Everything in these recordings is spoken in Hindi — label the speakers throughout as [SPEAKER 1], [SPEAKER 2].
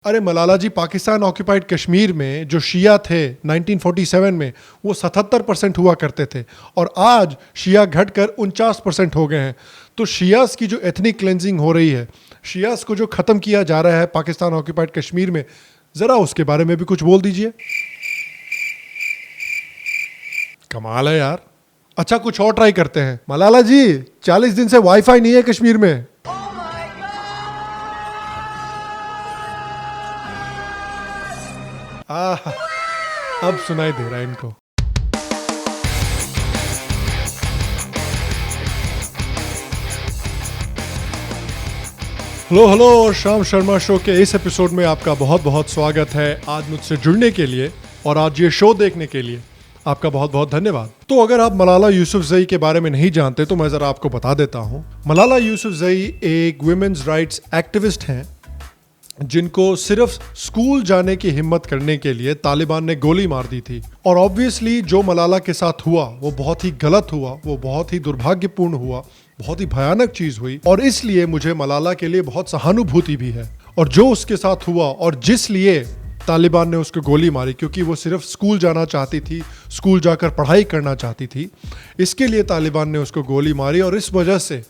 [SPEAKER 1] अरे मलाला जी पाकिस्तान ऑक्यूपाइड कश्मीर में जो शिया थे 1947 में वो 77% हुआ करते थे और आज शिया घटकर 49% हो गए हैं। तो शियास की जो एथनिक क्लेंजिंग हो रही है, शियास को जो ख़त्म किया जा रहा है पाकिस्तान ऑक्यूपाइड कश्मीर में, ज़रा उसके बारे में भी कुछ बोल दीजिए। कमाल है यार। अच्छा कुछ और ट्राई करते हैं। मलाला जी 40 दिन से वाईफाई नहीं है कश्मीर में। अब सुनाई दे रहा है इनको। हेलो श्याम शर्मा शो के इस एपिसोड में आपका बहुत बहुत स्वागत है। आज मुझसे जुड़ने के लिए और आज ये शो देखने के लिए आपका बहुत बहुत धन्यवाद। तो अगर आप मलाला यूसुफजई के बारे में नहीं जानते तो मैं ज़रा आपको बता देता हूँ। मलाला यूसुफजई एक वुमेन्स राइट्स एक्टिविस्ट हैं जिनको सिर्फ स्कूल जाने की हिम्मत करने के लिए तालिबान ने गोली मार दी थी। और ऑब्वियसली जो मलाला के साथ हुआ वो बहुत ही गलत हुआ, वो बहुत ही दुर्भाग्यपूर्ण हुआ, बहुत ही भयानक चीज हुई और इसलिए मुझे मलाला के लिए बहुत सहानुभूति भी है। और जो उसके साथ हुआ और जिस लिए तालिबान ने उसको गोली मारी, क्योंकि वो सिर्फ स्कूल जाना चाहती थी, स्कूल जाकर पढ़ाई करना चाहती थी, इसके लिए तालिबान ने उसको गोली मारी और इस वजह से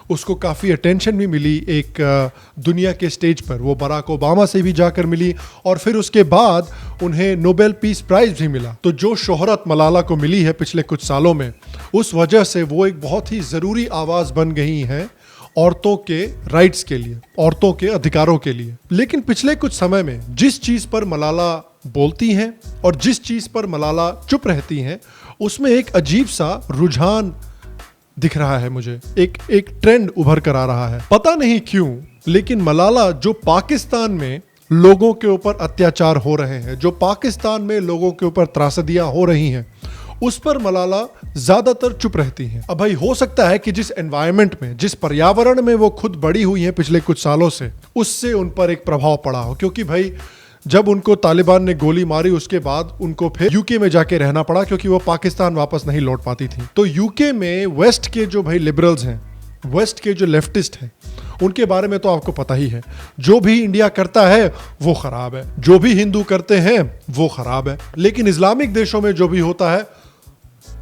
[SPEAKER 1] उसको काफ़ी अटेंशन भी मिली एक दुनिया के स्टेज पर। वो बराक ओबामा से भी जाकर मिली और फिर उसके बाद उन्हें नोबेल पीस प्राइज़ भी मिला। तो जो शोहरत मलाला को मिली है पिछले कुछ सालों में, उस वजह से वो एक बहुत ही ज़रूरी आवाज़ बन गई हैं औरतों के राइट्स के लिए, औरतों के अधिकारों के लिए। लेकिन पिछले कुछ समय में जिस चीज़ पर मलाला बोलती हैं और जिस चीज़ पर मलाला चुप रहती हैं, उसमें एक अजीब सा रुझान दिख रहा है मुझे। एक ट्रेंड उभर कर आ रहा है, पता नहीं क्यों, लेकिन मलाला जो पाकिस्तान में लोगों के ऊपर अत्याचार हो रहे हैं, जो पाकिस्तान में लोगों के ऊपर त्रासदियां हो रही हैं, उस पर मलाला ज्यादातर चुप रहती हैं। अब भाई हो सकता है कि जिस एनवायरनमेंट में, जिस पर्यावरण में वो खुद बड़ी हुई हैं पिछले कुछ सालों से, उससे उन पर एक प्रभाव पड़ा हो। क्योंकि भाई जब उनको तालिबान ने गोली मारी उसके बाद उनको फिर यूके में जाके रहना पड़ा, क्योंकि वो पाकिस्तान वापस नहीं लौट पाती थी। तो यूके में वेस्ट के जो भाई लिबरल्स हैं, वेस्ट के जो लेफ्टिस्ट हैं, उनके बारे में तो आपको पता ही है। जो भी इंडिया करता है वो खराब है, जो भी हिंदू करते हैं वो खराब है। लेकिन इस्लामिक देशों में जो भी होता है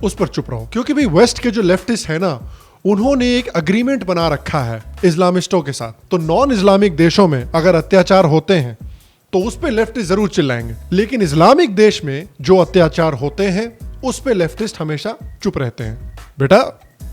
[SPEAKER 1] उस पर चुप रहो, क्योंकि भाई वेस्ट के जो लेफ्टिस्ट है ना, उन्होंने एक अग्रीमेंट बना रखा है इस्लामिस्टों के साथ। तो नॉन इस्लामिक देशों में अगर अत्याचार होते हैं तो उस पे लेफ्टिस्ट जरूर चिल्लाएंगे, लेकिन इस्लामिक देश में जो अत्याचार होते हैं उस पे लेफ्टिस्ट हमेशा चुप रहते हैं। बेटा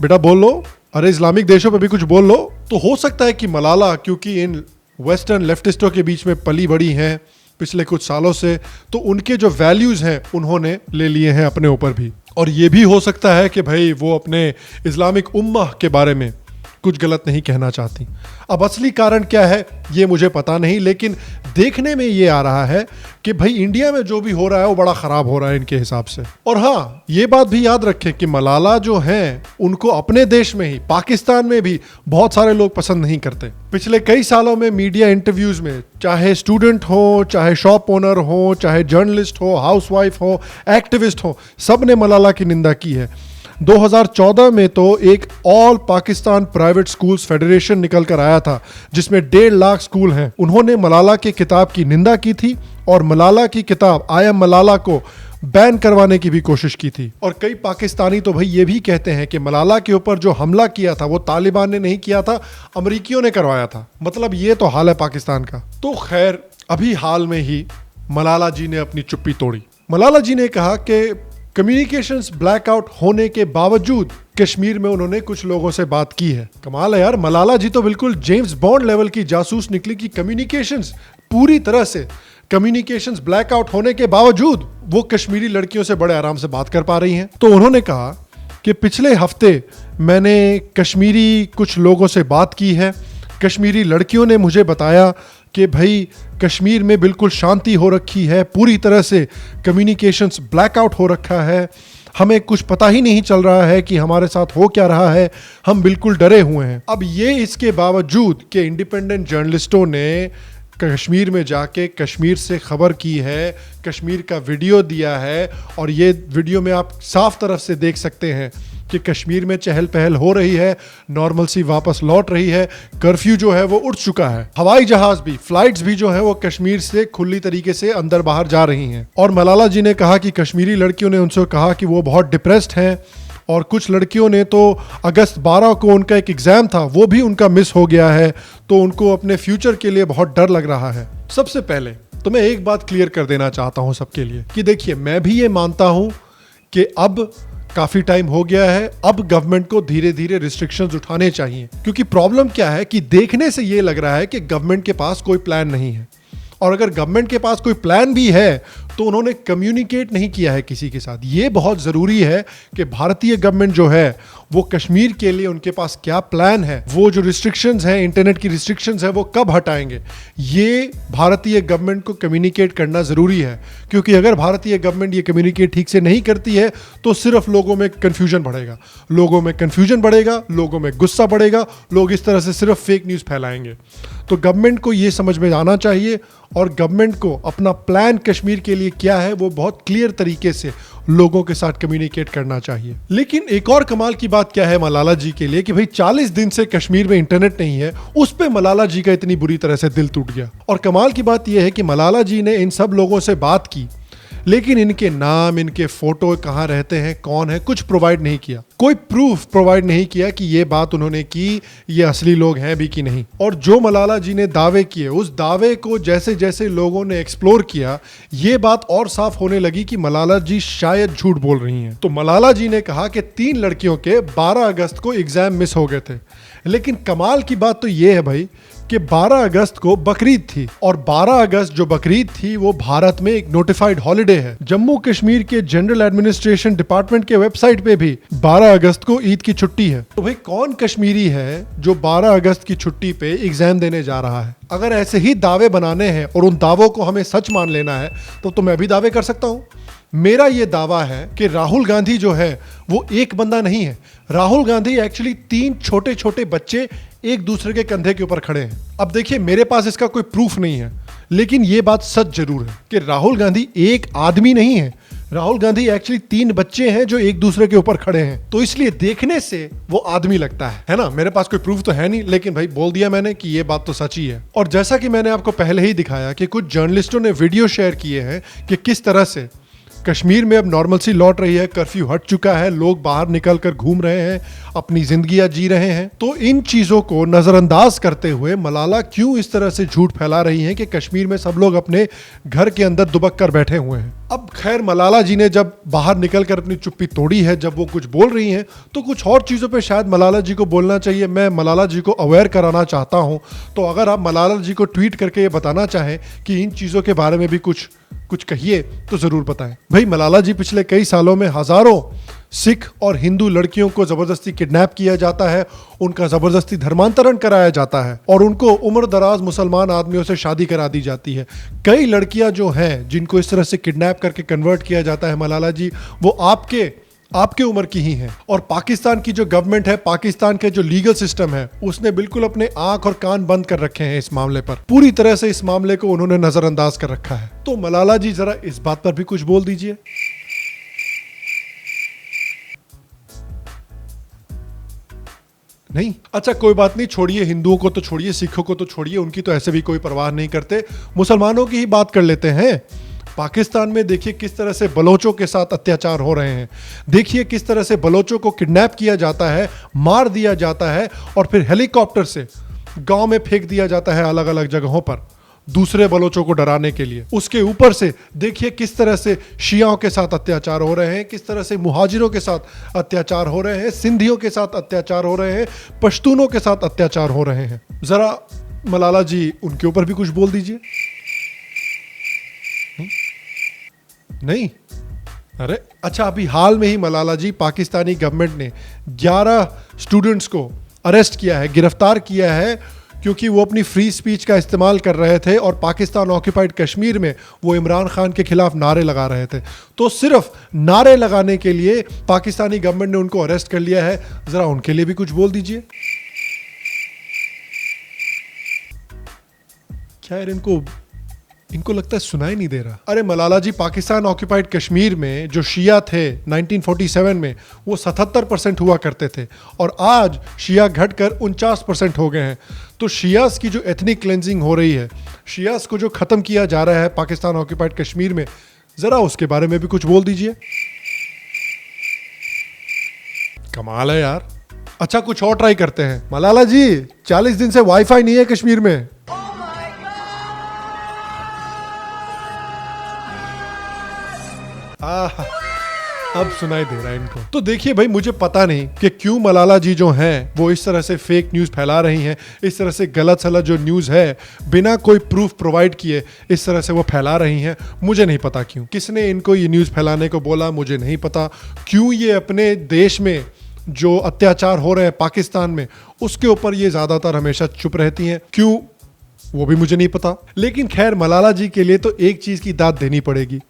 [SPEAKER 1] बेटा बोल लो, अरे इस्लामिक देशों पे भी कुछ बोल लो। तो हो सकता है कि मलाला क्योंकि इन वेस्टर्न लेफ्टिस्टों के बीच में पली बड़ी हैं पिछले कुछ सालों से, तो उनके जो वैल्यूज हैं उन्होंने ले लिए हैं अपने ऊपर भी। और ये भी हो सकता है कि भाई वो अपने इस्लामिक उम्मा के बारे में कुछ गलत नहीं कहना चाहती। अब असली कारण क्या है ये मुझे पता नहीं, लेकिन देखने में ये आ रहा है कि भाई इंडिया में जो भी हो रहा है वो बड़ा खराब हो रहा है इनके हिसाब से। और हाँ, ये बात भी याद रखें कि मलाला जो हैं उनको अपने देश में ही, पाकिस्तान में भी बहुत सारे लोग पसंद नहीं करते। पिछले कई सालों में मीडिया इंटरव्यूज में, चाहे स्टूडेंट हो, चाहे शॉप ओनर हो, चाहे जर्नलिस्ट हो, हाउसवाइफ हो, एक्टिविस्ट हो, सब ने मलाला की निंदा की है। 2014 में तो एक all Pakistan private schools federation निकल कर आया था जिसमें 1.5 लाख स्कूल हैं। उन्होंने मलाला के किताब की निंदा की थी और मलाला की किताब आई एम मलाला को बैन करवाने की भी कोशिश की थी। और कई पाकिस्तानी तो भाई ये भी कहते हैं कि मलाला के ऊपर जो हमला किया था वो तालिबान ने नहीं किया था, अमरीकियों ने करवाया था। मतलब ये तो हाल है पाकिस्तान का। तो खैर, अभी हाल में ही मलाला जी ने अपनी चुप्पी तोड़ी। मलाला जी ने कहा कि कम्युनिकेशंस ब्लैकआउट होने के बावजूद कश्मीर में उन्होंने कुछ लोगों से बात की है। कमाल है यार, मलाला जी तो बिल्कुल जेम्स बॉन्ड लेवल की जासूस निकली कि कम्युनिकेशंस पूरी तरह से, कम्युनिकेशंस ब्लैकआउट होने के बावजूद वो कश्मीरी लड़कियों से बड़े आराम से बात कर पा रही हैं। तो उन्होंने कहा कि पिछले हफ्ते मैंने कश्मीरी कुछ लोगों से बात की है, कश्मीरी लड़कियों ने मुझे बताया कि भाई कश्मीर में बिल्कुल शांति हो रखी है, पूरी तरह से कम्युनिकेशंस ब्लैकआउट हो रखा है, हमें कुछ पता ही नहीं चल रहा है कि हमारे साथ हो क्या रहा है, हम बिल्कुल डरे हुए हैं। अब ये इसके बावजूद कि इंडिपेंडेंट जर्नलिस्टों ने कश्मीर में जाके कश्मीर से खबर की है, कश्मीर का वीडियो दिया है, और ये वीडियो में आप साफ तरफ से देख सकते हैं कि कश्मीर में चहल पहल हो रही है, नॉर्मल सी वापस लौट रही है, कर्फ्यू जो है वो उठ चुका है, हवाई जहाज भी, फ्लाइट्स भी जो है वो कश्मीर से खुली तरीके से अंदर बाहर जा रही हैं। और मलाला जी ने कहा कि कश्मीरी लड़कियों ने उनसे कहा कि वो बहुत डिप्रेस्ड हैं, और कुछ लड़कियों ने तो अगस्त 12 को उनका एक एग्जाम था वो भी उनका मिस हो गया है, तो उनको अपने फ्यूचर के लिए बहुत डर लग रहा है। सबसे पहले तो मैं एक बात क्लियर कर देना चाहता हूं सबके लिए कि देखिए, मैं भी ये मानता हूं कि अब काफी टाइम हो गया है, अब गवर्नमेंट को धीरे धीरे रिस्ट्रिक्शंस उठाने चाहिए, क्योंकि प्रॉब्लम क्या है कि देखने से ये लग रहा है कि गवर्नमेंट के पास कोई प्लान नहीं है, और अगर गवर्नमेंट के पास कोई प्लान भी है तो उन्होंने कम्युनिकेट नहीं किया है किसी के साथ। ये बहुत ज़रूरी है कि भारतीय गवर्नमेंट जो है वो कश्मीर के लिए उनके पास क्या प्लान है, वो जो रिस्ट्रिक्शंस हैं, इंटरनेट की रिस्ट्रिक्शंस है, वो कब हटाएंगे, ये भारतीय गवर्नमेंट को कम्युनिकेट करना ज़रूरी है। क्योंकि अगर भारतीय गवर्नमेंट ये कम्युनिकेट ठीक से नहीं करती है तो सिर्फ लोगों में कन्फ्यूजन बढ़ेगा, लोगों में कन्फ्यूजन बढ़ेगा, लोगों में गुस्सा बढ़ेगा, लोग इस तरह से सिर्फ फेक न्यूज़ फैलाएंगे। तो गवर्नमेंट को ये समझ में आना चाहिए, और गवर्नमेंट को अपना प्लान कश्मीर के लिए क्या है वो बहुत क्लियर तरीके से लोगों के साथ कम्युनिकेट करना चाहिए। लेकिन एक और कमाल की बात क्या है मलाला जी के लिए कि भाई 40 दिन से कश्मीर में इंटरनेट नहीं है, उस पे मलाला जी का इतनी बुरी तरह से दिल टूट गया। और कमाल की बात यह है कि मलाला जी ने इन सब लोगों से बात की, लेकिन इनके नाम, इनके फोटो, कहाँ रहते हैं, कौन है, कुछ प्रोवाइड नहीं किया, कोई प्रूफ प्रोवाइड नहीं किया कि ये बात उन्होंने की, ये असली लोग हैं भी कि नहीं। और जो मलाला जी ने दावे किए, उस दावे को जैसे जैसे लोगों ने एक्सप्लोर किया, ये बात और साफ होने लगी कि मलाला जी शायद झूठ बोल रही हैं। तो मलाला जी ने कहा कि 3 लड़कियों के 12 अगस्त को एग्जाम मिस हो गए थे, लेकिन कमाल की बात तो ये है भाई कि 12 अगस्त को बकरीद थी, और 12 अगस्त जो बकरीद थी वो भारत में एक नोटिफाइड हॉलिडे है। जम्मू कश्मीर के जनरल एडमिनिस्ट्रेशन डिपार्टमेंट के वेबसाइट पे भी 12 अगस्त को ईद की छुट्टी है। तो भाई कौन कश्मीरी है जो 12 अगस्त की छुट्टी पे एग्जाम देने जा रहा है? अगर ऐसे ही दावे बनाने हैं और उन दावों को हमें सच मान लेना है तो मैं भी दावे कर सकता हूँ। मेरा ये दावा है कि राहुल गांधी जो है वो एक बंदा नहीं है। राहुल गांधी एक्चुअली 3 छोटे छोटे बच्चे एक दूसरे के कंधे के ऊपर खड़े हैं। अब देखिए, मेरे पास इसका कोई प्रूफ नहीं है, लेकिन ये बात सच जरूर है कि राहुल गांधी एक आदमी नहीं है। राहुल गांधी एक्चुअली 3 बच्चे हैं जो एक दूसरे के ऊपर खड़े हैं, तो इसलिए देखने से वो आदमी लगता है ना। मेरे पास कोई प्रूफ तो है नहीं, लेकिन भाई बोल दिया मैंने कि ये बात तो सच ही है। और जैसा कि मैंने आपको पहले ही दिखाया कि कुछ जर्नलिस्टों ने वीडियो शेयर किए हैं कि किस तरह से कश्मीर में अब नॉर्मल सी लौट रही है, कर्फ्यू हट चुका है, लोग बाहर निकल कर घूम रहे हैं, अपनी जिंदगियां जी रहे हैं। तो इन चीजों को नजरअंदाज करते हुए मलाला क्यों इस तरह से झूठ फैला रही हैं कि कश्मीर में सब लोग अपने घर के अंदर दुबक कर बैठे हुए हैं। अब खैर, मलाला जी ने जब बाहर निकल कर अपनी चुप्पी तोड़ी है, जब वो कुछ बोल रही हैं, तो कुछ और चीज़ों पे शायद मलाला जी को बोलना चाहिए। मैं मलाला जी को अवेयर कराना चाहता हूं, तो अगर आप मलाला जी को ट्वीट करके ये बताना चाहें कि इन चीज़ों के बारे में भी कुछ कहिए तो जरूर बताएं। भाई मलाला जी, पिछले कई सालों में हजारों सिख और हिंदू लड़कियों को जबरदस्ती किडनैप किया जाता है, उनका जबरदस्ती धर्मांतरण कराया जाता है, और उनको उम्र दराज मुसलमान आदमियों से शादी करा दी जाती है। कई लड़कियां जो हैं जिनको इस तरह से किडनैप करके कन्वर्ट किया जाता है मलाला जी, वो आपके उम्र की ही हैं। और पाकिस्तान की जो गवर्नमेंट है, पाकिस्तान के जो लीगल सिस्टम है, उसने बिल्कुल अपने आंख और कान बंद कर रखे हैं इस मामले पर। पूरी तरह से इस मामले को उन्होंने नजरअंदाज कर रखा है। तो मलाला जी, जरा इस बात पर भी कुछ बोल दीजिए। नहीं? अच्छा, कोई बात नहीं, छोड़िए, हिंदुओं को तो छोड़िए, सिखों को तो छोड़िए, उनकी तो ऐसे भी कोई परवाह नहीं करते। मुसलमानों की ही बात कर लेते हैं। पाकिस्तान में देखिए किस तरह से बलोचों के साथ अत्याचार हो रहे हैं। देखिए किस तरह से बलोचों को किडनैप किया जाता है, मार दिया जाता है, और फिर हेलीकॉप्टर से गांव में फेंक दिया जाता है अलग अलग जगहों पर, दूसरे बलोचों को डराने के लिए। उसके ऊपर से देखिए किस तरह से शियाओं के साथ अत्याचार हो रहे हैं, किस तरह से मुहाजिरों के साथ अत्याचार हो रहे हैं, सिंधियों के साथ अत्याचार हो रहे हैं, पश्तूनों के साथ अत्याचार हो रहे हैं। जरा मलाला जी, उनके ऊपर भी कुछ बोल दीजिए। नहीं? अरे अच्छा, अभी हाल में ही मलाला जी, पाकिस्तानी गवर्नमेंट ने 11 स्टूडेंट्स को अरेस्ट किया है, गिरफ्तार किया है, क्योंकि वो अपनी फ्री स्पीच का इस्तेमाल कर रहे थे और पाकिस्तान ऑक्यूपाइड कश्मीर में वो इमरान खान के खिलाफ नारे लगा रहे थे। तो सिर्फ नारे लगाने के लिए पाकिस्तानी गवर्नमेंट ने उनको अरेस्ट कर लिया है। जरा उनके लिए भी कुछ बोल दीजिए। क्या यार, इनको लगता है सुनाई नहीं दे रहा। अरे मलाला जी पाकिस्तान ऑक्यूपाइड कश्मीर में जो शिया थे 1947 में वो 77% हुआ करते थे और आज शिया घटकर 49% हो गए हैं। तो शियास की जो एथनिक क्लेंजिंग हो रही है, शियास को जो ख़त्म किया जा रहा है पाकिस्तान ऑक्यूपाइड कश्मीर में, ज़रा उसके बारे में भी कुछ बोल दीजिए। कमाल है यार। अच्छा कुछ और ट्राई करते हैं। मलाला जी 40 दिन से वाईफाई नहीं है कश्मीर में। अब सुनाई दे रहा है इनको। तो देखिए भाई, मुझे पता नहीं कि क्यों मलाला जी जो हैं वो इस तरह से फेक न्यूज़ फैला रही हैं, इस तरह से गलत सलत जो न्यूज़ है बिना कोई प्रूफ प्रोवाइड किए इस तरह से वो फैला रही हैं। मुझे नहीं पता क्यों, किसने इनको ये न्यूज़ फैलाने को बोला, मुझे नहीं पता। क्यों ये अपने देश में जो अत्याचार हो रहे हैं पाकिस्तान में उसके ऊपर ये ज़्यादातर हमेशा चुप रहती हैं, क्यों वो भी मुझे नहीं पता। लेकिन खैर मलाला जी के लिए तो एक चीज़ की दाद देनी पड़ेगी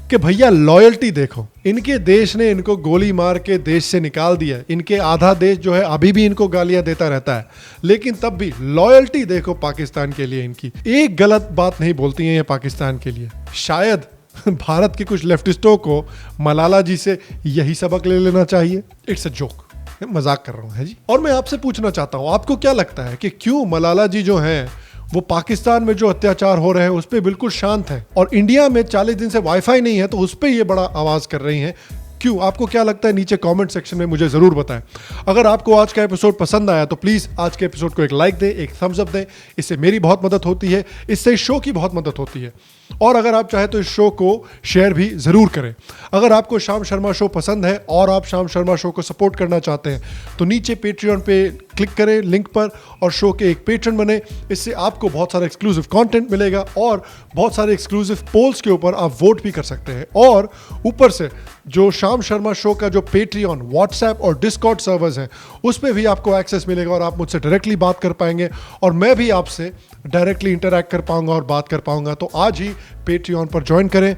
[SPEAKER 1] कि भैया लॉयल्टी देखो। इनके देश ने इनको गोली मार के देश से निकाल दिया। इनके आधा देश जो है अभी भी इनको गालियां देता रहता है, लेकिन तब भी लॉयल्टी देखो पाकिस्तान के लिए। इनकी एक गलत बात नहीं बोलती हैं ये पाकिस्तान के लिए। शायद भारत के कुछ लेफ्टिस्टों को मलाला जी से यही सबक ले लेना चाहिए। इट्स अ जोक, मजाक कर रहा हूँ है जी। और मैं आपसे पूछना चाहता हूँ, आपको क्या लगता है कि क्यों मलाला जी जो हैं वो पाकिस्तान में जो अत्याचार हो रहे हैं उस पर बिल्कुल शांत है और इंडिया में 40 दिन से वाईफाई नहीं है तो उस पर ये बड़ा आवाज कर रही हैं? क्यों? आपको क्या लगता है? नीचे कमेंट सेक्शन में मुझे जरूर बताएं। अगर आपको आज का एपिसोड पसंद आया तो प्लीज आज के एपिसोड को एक लाइक दें, एक थम्स अप दें। इससे मेरी बहुत मदद होती है, इससे इस शो की बहुत मदद होती है। और अगर आप चाहे तो इस शो को शेयर भी जरूर करें। अगर आपको श्याम शर्मा शो पसंद है और आप श्याम शर्मा शो को सपोर्ट करना चाहते हैं तो नीचे पेट्रियन पे क्लिक करें लिंक पर और शो के एक पेट्रन बने। इससे आपको बहुत सारा एक्सक्लूसिव कंटेंट मिलेगा और बहुत सारे एक्सक्लूसिव पोल्स के ऊपर आप वोट भी कर सकते हैं। और ऊपर से जो श्याम शर्मा शो का जो पेट्रियन, व्हाट्सएप और डिस्कॉर्ड सर्वर्स हैं उस पर भी आपको एक्सेस मिलेगा और आप मुझसे डायरेक्टली बात कर पाएंगे और मैं भी आपसे डायरेक्टली इंटरैक्ट कर पाऊंगा और बात कर पाऊंगा। तो आज ही पेट्रियन पर ज्वाइन करें।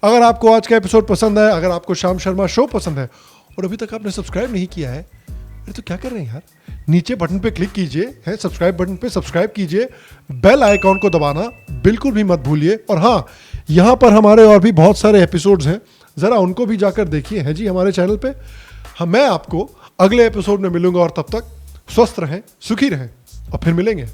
[SPEAKER 1] अगर आपको आज का एपिसोड पसंद है, अगर आपको श्याम शर्मा शो पसंद है और अभी तक आपने सब्सक्राइब नहीं किया है, अरे तो क्या कर रहे हैं यार, नीचे बटन पे क्लिक कीजिए, है सब्सक्राइब बटन पे सब्सक्राइब कीजिए, बेल आइकॉन को दबाना बिल्कुल भी मत भूलिए। और हाँ, यहाँ पर हमारे और भी बहुत सारे एपिसोड्स हैं, ज़रा उनको भी जाकर देखिए है जी हमारे चैनल पे। हाँ, मैं आपको अगले एपिसोड में मिलूंगा और तब तक स्वस्थ रहें, सुखी रहें और फिर मिलेंगे।